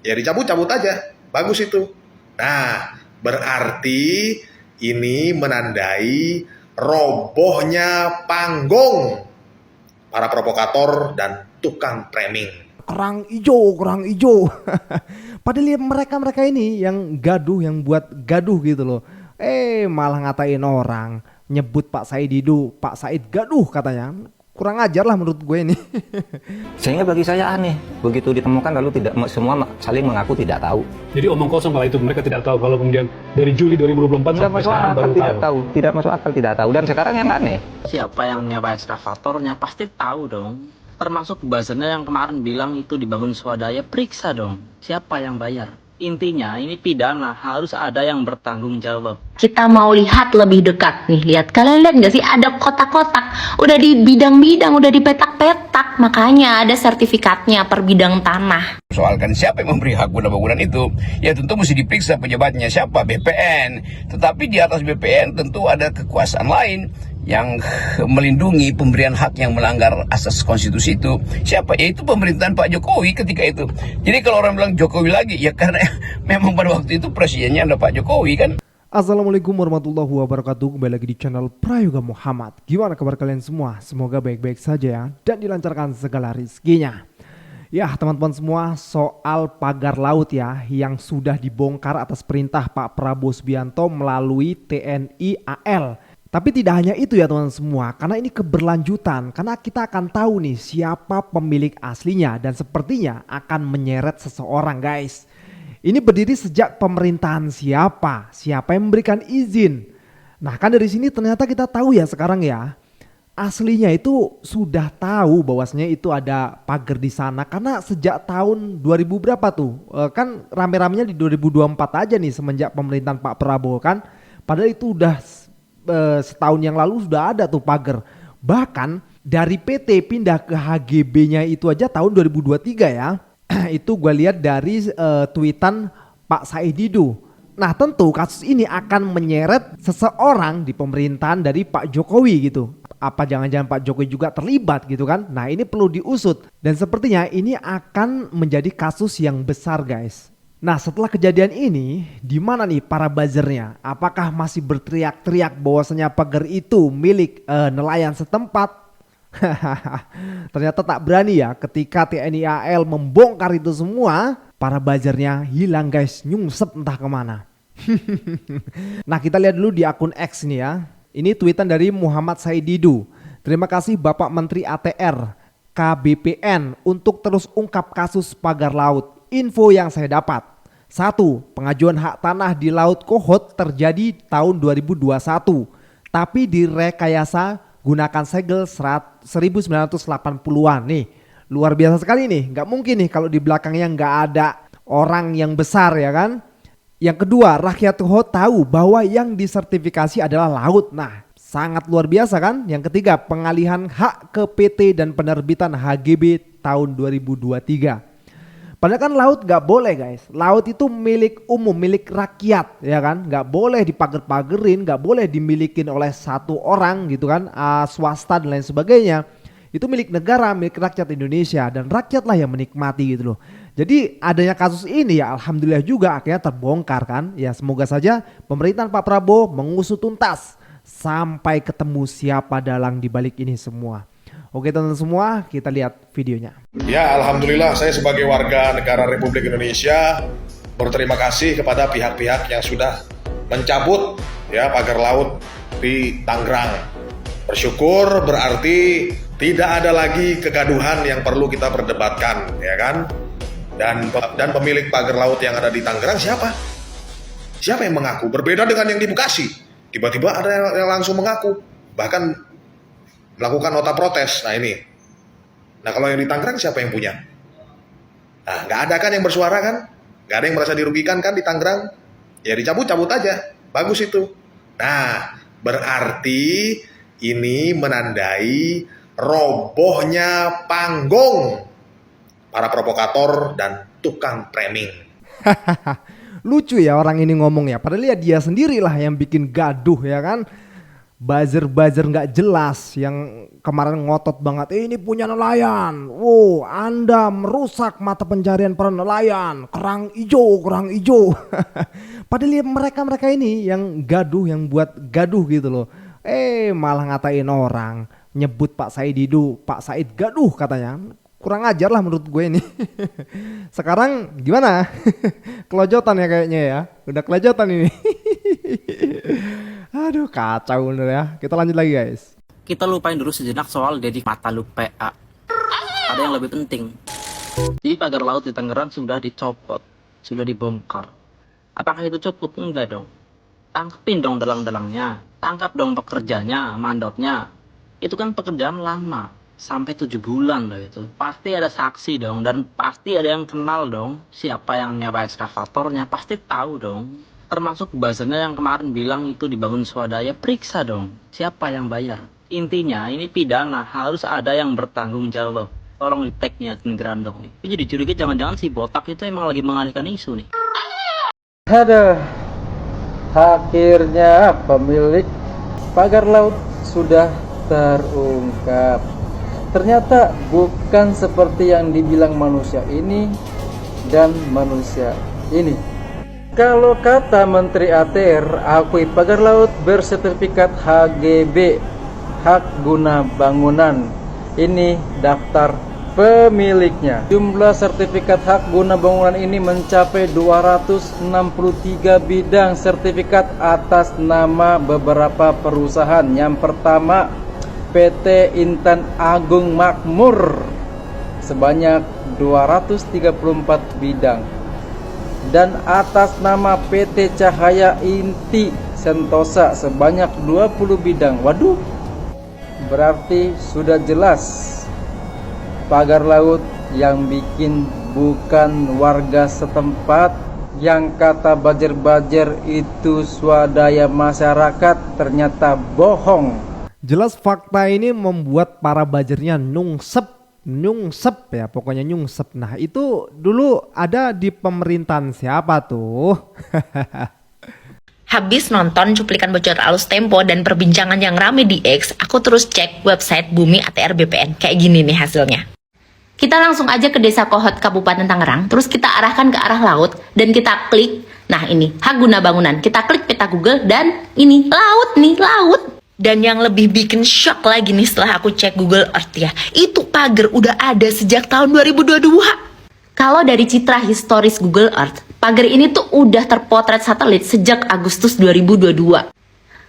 ya dicabut-cabut aja. Bagus itu. Nah, berarti ini menandai robohnya panggung para provokator dan tukang framing. Kerang ijo. Padahal mereka ini yang gaduh, yang buat gaduh gitu loh. Malah ngatain orang, nyebut Pak Said Didu, Pak Said gaduh katanya. Kurang ajar lah menurut gue ini. Sehingga bagi saya aneh, begitu ditemukan lalu tidak semua saling mengaku tidak tahu. Jadi omong kosong kalau itu mereka tidak tahu kalau kemudian dari Juli 2024 Tidak sampai masuk sekarang akal, baru tidak tahu. tahu. Tidak masuk akal, tidak tahu. Dan sekarang yang aneh, Siapa yang nyewa ekskavatornya pasti tahu dong. Termasuk buzzernya yang kemarin bilang itu dibangun swadaya, periksa dong. Siapa yang bayar? Intinya ini pidana, harus ada yang bertanggung jawab. Kita mau lihat lebih dekat nih, lihat. Kalian lihat nggak sih ada kotak-kotak, udah di bidang-bidang, udah dipetak-petak, makanya ada sertifikatnya per bidang tanah. Soalkan siapa yang memberi hak guna bangunan itu, ya tentu mesti diperiksa pejabatnya siapa, BPN. Tetapi di atas BPN tentu ada kekuasaan lain yang melindungi pemberian hak yang melanggar asas konstitusi itu. Siapa? Yaitu pemerintahan Pak Jokowi ketika itu. Jadi kalau orang bilang Jokowi lagi, ya karena memang pada waktu itu presidennya ada Pak Jokowi kan. Assalamualaikum warahmatullahi wabarakatuh. Kembali lagi di channel Prayoga Muhammad. Gimana kabar kalian semua? Semoga baik-baik saja ya, dan dilancarkan segala rizkinya. Ya teman-teman semua, soal pagar laut ya yang sudah dibongkar atas perintah Pak Prabowo Subianto melalui TNI AL. Tapi tidak hanya itu ya teman-teman semua, karena ini keberlanjutan, karena kita akan tahu nih siapa pemilik aslinya dan sepertinya akan menyeret seseorang guys. Ini berdiri sejak pemerintahan siapa yang memberikan izin. Nah kan dari sini ternyata kita tahu ya sekarang ya, aslinya itu sudah tahu bahwasanya itu ada pagar di sana karena sejak tahun 2000 berapa tuh, kan rame-ramenya di 2024 aja nih semenjak pemerintahan Pak Prabowo kan, padahal itu udah setahun yang lalu sudah ada tuh pagar. Bahkan dari PT pindah ke HGB-nya itu aja tahun 2023 ya. Itu gue lihat dari tweetan Pak Said Didu. Nah tentu kasus ini akan menyeret seseorang di pemerintahan dari Pak Jokowi gitu. Apa jangan-jangan Pak Jokowi juga terlibat gitu kan. Nah ini perlu diusut. Dan sepertinya ini akan menjadi kasus yang besar guys. Nah setelah kejadian ini, di mana nih para buzzernya? Apakah masih berteriak-teriak bahwasanya pagar itu milik nelayan setempat? Ternyata tak berani ya ketika TNI AL membongkar itu semua, para buzzernya hilang guys, nyungsep entah kemana. Nah kita lihat dulu di akun X nih ya. Ini tweetan dari Muhammad Said Didu. Terima kasih Bapak Menteri ATR, KBPN untuk terus ungkap kasus pagar laut. Info yang saya dapat, 1. Pengajuan hak tanah di Laut Kohot terjadi tahun 2021, tapi direkayasa gunakan segel 1980-an nih. Luar biasa sekali nih, nggak mungkin nih kalau di belakangnya nggak ada orang yang besar ya kan. Yang kedua, rakyat Kohot tahu bahwa yang disertifikasi adalah laut. Nah, sangat luar biasa kan. Yang ketiga, pengalihan hak ke PT dan penerbitan HGB tahun 2023. Padahal kan laut gak boleh guys. Laut itu milik umum, milik rakyat ya kan. Gak boleh dipager-pagerin, gak boleh dimilikin oleh satu orang gitu kan, swasta dan lain sebagainya. Itu milik negara, milik rakyat Indonesia, dan rakyatlah yang menikmati gitu loh. Jadi adanya kasus ini ya alhamdulillah juga akhirnya terbongkar kan. Ya semoga saja pemerintahan Pak Prabowo mengusut tuntas sampai ketemu siapa dalang di balik ini semua. Oke teman-teman semua, kita lihat videonya. Ya alhamdulillah saya sebagai warga negara Republik Indonesia berterima kasih kepada pihak-pihak yang sudah mencabut ya pagar laut di Tangerang. Bersyukur berarti tidak ada lagi kegaduhan yang perlu kita perdebatkan ya kan. Dan pemilik pagar laut yang ada di Tangerang siapa? Siapa yang mengaku? Berbeda dengan yang di Bekasi. Tiba-tiba ada yang langsung mengaku. Bahkan melakukan nota protes. Nah ini. Nah kalau yang di Tangerang siapa yang punya? Nah nggak ada kan yang bersuara kan? Nggak ada yang merasa dirugikan kan di Tangerang? Ya dicabut-cabut aja. Bagus itu. Nah berarti ini menandai robohnya panggung para provokator dan tukang framing. Lucu ya orang ini ngomong ya. Padahal ya dia sendirilah yang bikin gaduh ya kan. buzzer-buzzer nggak jelas yang kemarin ngotot banget, ini punya nelayan, wow Anda merusak mata pencarian para nelayan, kerang ijo. Padahal mereka ini yang gaduh, yang buat gaduh gitu loh, malah ngatain orang, nyebut Pak Said gaduh katanya. Kurang ajar lah menurut gue ini. Sekarang gimana? Kelojotan ya kayaknya ya, udah kelojotan ini. Aduh kacau bener ya. Kita lanjut lagi guys. Kita lupain dulu sejenak soal Dedi Matalu PA. Ada yang lebih penting. Di pagar laut di Tangerang sudah dicopot, sudah dibongkar. Apakah itu cukup? Enggak dong. Tangkepin dong dalang-dalangnya, tangkap dong pekerjanya, mandornya. Itu kan pekerjaan lama, sampai 7 bulan loh itu. Pasti ada saksi dong, dan pasti ada yang kenal dong. Siapa yang nyewa ekskavatornya, pasti tahu dong. Termasuk buzzernya yang kemarin bilang itu dibangun swadaya, periksa dong. Siapa yang bayar? Intinya ini pidana, harus ada yang bertanggung jawab. Tolong di tag-nya admin Grandong nih. Jadi curiga jangan-jangan si botak itu emang lagi mengalihkan isu nih. Aduh, akhirnya pemilik pagar laut sudah terungkap. Ternyata bukan seperti yang dibilang manusia ini dan manusia ini. Kalau kata Menteri ATR, akui pagar laut bersertifikat HGB, hak guna bangunan. Ini daftar pemiliknya. Jumlah sertifikat hak guna bangunan ini mencapai 263 bidang sertifikat atas nama beberapa perusahaan. Yang pertama, PT Intan Agung Makmur sebanyak 234 bidang, dan atas nama PT Cahaya Inti Sentosa sebanyak 20 bidang. Waduh, berarti sudah jelas pagar laut yang bikin bukan warga setempat, yang kata buzzer-buzzer itu swadaya masyarakat, ternyata bohong. Jelas fakta ini membuat para buzzernya nyungsep ya, pokoknya nyungsep. Nah itu dulu ada di pemerintahan siapa tuh? Habis nonton cuplikan bocor alus Tempo dan perbincangan yang rame di X, aku terus cek website Bumi ATR BPN. Kayak gini nih hasilnya. Kita langsung aja ke Desa Kohot Kabupaten Tangerang, terus kita arahkan ke arah laut dan kita klik. Nah ini hak guna bangunan. Kita klik peta Google dan ini laut nih, laut. Dan yang lebih bikin shock lagi nih setelah aku cek Google Earth ya, itu pagar udah ada sejak tahun 2022. Kalau dari citra historis Google Earth, pagar ini tuh udah terpotret satelit sejak Agustus 2022.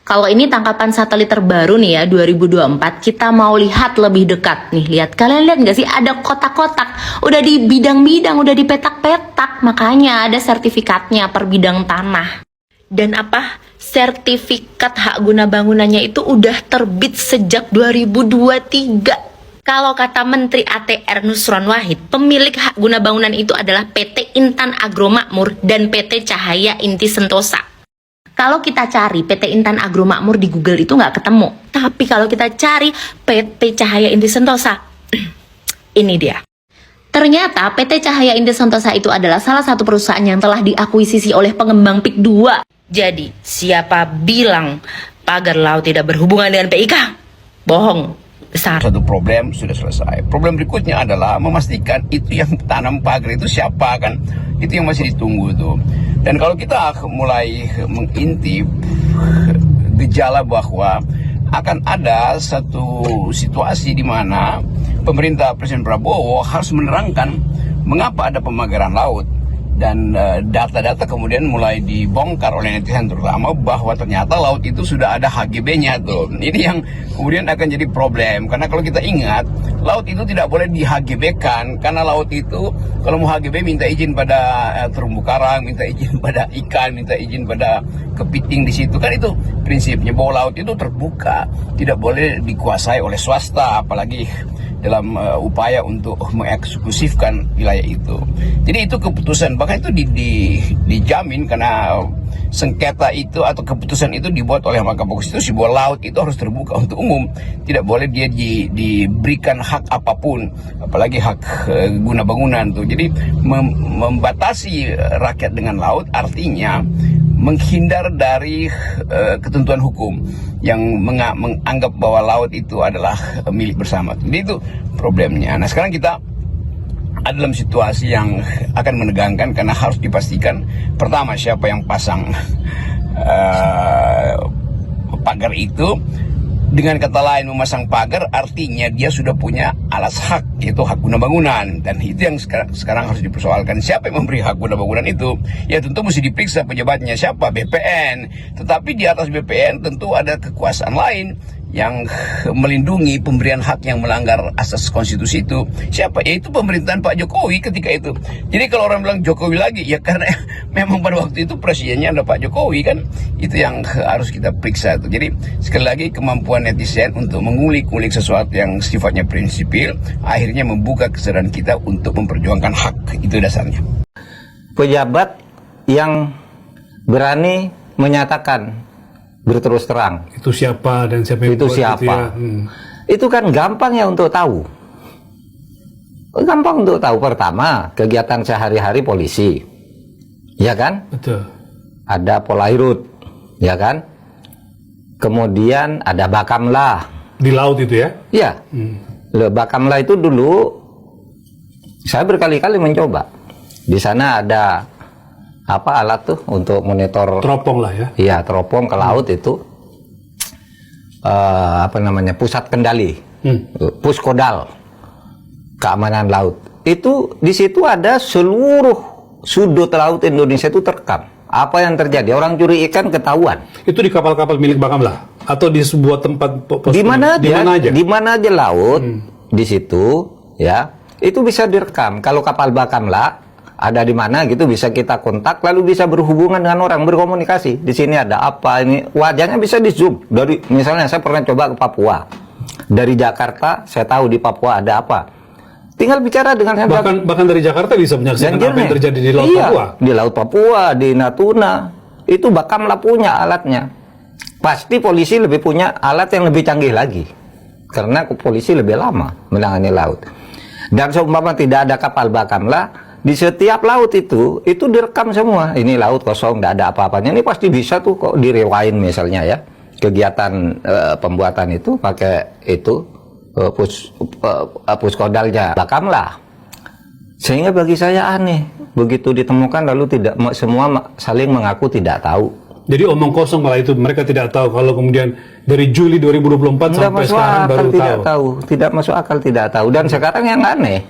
Kalau ini tangkapan satelit terbaru nih ya, 2024, kita mau lihat lebih dekat nih. Lihat, kalian lihat gak sih ada kotak-kotak, udah di bidang-bidang, udah di petak-petak, makanya ada sertifikatnya per bidang tanah. Dan apa? Sertifikat hak guna bangunannya itu udah terbit sejak 2023. Kalau kata Menteri ATR Nusron Wahid, pemilik hak guna bangunan itu adalah PT Intan Agro Makmur dan PT Cahaya Inti Sentosa. Kalau kita cari PT Intan Agro Makmur di Google itu nggak ketemu. Tapi kalau kita cari PT Cahaya Inti Sentosa, ini dia. Ternyata PT Cahaya Inti Sentosa itu adalah salah satu perusahaan yang telah diakuisisi oleh pengembang PIK 2. Jadi, siapa bilang pagar laut tidak berhubungan dengan PIK? Bohong besar. Satu problem sudah selesai. Problem berikutnya adalah memastikan itu yang tanam pagar itu siapa kan. Itu yang masih ditunggu tuh. Dan kalau kita mulai mengintip gejala bahwa akan ada satu situasi di mana pemerintah Presiden Prabowo harus menerangkan mengapa ada pemagaran laut. Dan data-data kemudian mulai dibongkar oleh netizen terutama bahwa ternyata laut itu sudah ada HGB-nya tuh. Ini yang kemudian akan jadi problem, karena kalau kita ingat laut itu tidak boleh di HGB-kan, karena laut itu kalau mau HGB minta izin pada terumbu karang, minta izin pada ikan, minta izin pada kepiting di situ kan. Itu prinsipnya bahwa laut itu terbuka, tidak boleh dikuasai oleh swasta, apalagi dalam upaya untuk mengeksekutifkan wilayah itu. Jadi itu keputusan, bahkan itu dijamin karena sengketa itu atau keputusan itu dibuat oleh Mahkamah Konstitusi bahwa laut itu harus terbuka untuk umum, tidak boleh dia diberikan hak apapun, apalagi hak guna bangunan tuh. Jadi membatasi rakyat dengan laut artinya menghindar dari ketentuan hukum yang menganggap bahwa laut itu adalah milik bersama. Jadi itu problemnya. Nah sekarang kita ada dalam situasi yang akan menegangkan karena harus dipastikan pertama siapa yang pasang pagar itu. Dengan kata lain, memasang pagar artinya dia sudah punya alas hak, yaitu hak guna bangunan. Dan itu yang sekarang harus dipersoalkan. Siapa yang memberi hak guna bangunan itu? Ya tentu mesti diperiksa pejabatnya, siapa? BPN. Tetapi di atas BPN tentu ada kekuasaan lain yang melindungi pemberian hak yang melanggar asas konstitusi itu. Siapa? Yaitu pemerintahan Pak Jokowi ketika itu. Jadi kalau orang bilang Jokowi lagi, ya karena memang pada waktu itu presidennya ada Pak Jokowi kan. Itu yang harus kita periksa itu. Jadi sekali lagi kemampuan netizen untuk mengulik-ulik sesuatu yang sifatnya prinsipil akhirnya membuka kesadaran kita untuk memperjuangkan hak. Itu dasarnya. Pejabat yang berani menyatakan berterus terang Itu siapa dan siapa yang itu buat siapa. gitu ya. Itu kan gampang ya untuk tahu. Gampang untuk tahu. Pertama, kegiatan sehari-hari polisi, ya kan? Betul. Ada Polairut, ya kan? Kemudian ada Bakamla. Di laut itu ya. Ya, Bakamla itu dulu saya berkali-kali mencoba. Di sana ada apa alat tuh untuk monitor Teropong lah ya. iya teropong ke laut itu apa namanya pusat kendali puskodal keamanan laut itu di situ ada seluruh sudut laut Indonesia itu terekam apa yang terjadi orang curi ikan ketahuan Itu di kapal-kapal milik Bakamla atau di sebuah tempat di mana aja? di mana aja laut di situ ya itu bisa direkam kalau kapal Bakamla ada di mana gitu bisa kita kontak lalu bisa berhubungan dengan orang berkomunikasi di sini ada apa ini wajahnya bisa di zoom dari misalnya saya pernah coba ke Papua dari Jakarta saya tahu di Papua ada apa tinggal bicara dengan saya bahkan dari Jakarta bisa menyaksikan apa yang terjadi di laut Papua di laut Papua di Natuna itu Bakamla punya alatnya pasti polisi lebih punya alat yang lebih canggih lagi karena polisi lebih lama menangani laut dan seumpama tidak ada kapal Bakamla di setiap laut itu direkam semua. Ini laut kosong, tidak ada apa-apanya. Ini pasti bisa tuh kok direwain misalnya ya. Kegiatan pembuatan itu pakai itu puskodalnya Bakamla. Sehingga bagi saya aneh, begitu ditemukan lalu tidak semua saling mengaku tidak tahu. Jadi omong kosong malah itu mereka tidak tahu kalau kemudian dari Juli 2024 sampai sekarang baru Tidak masuk akal tidak tahu dan sekarang yang aneh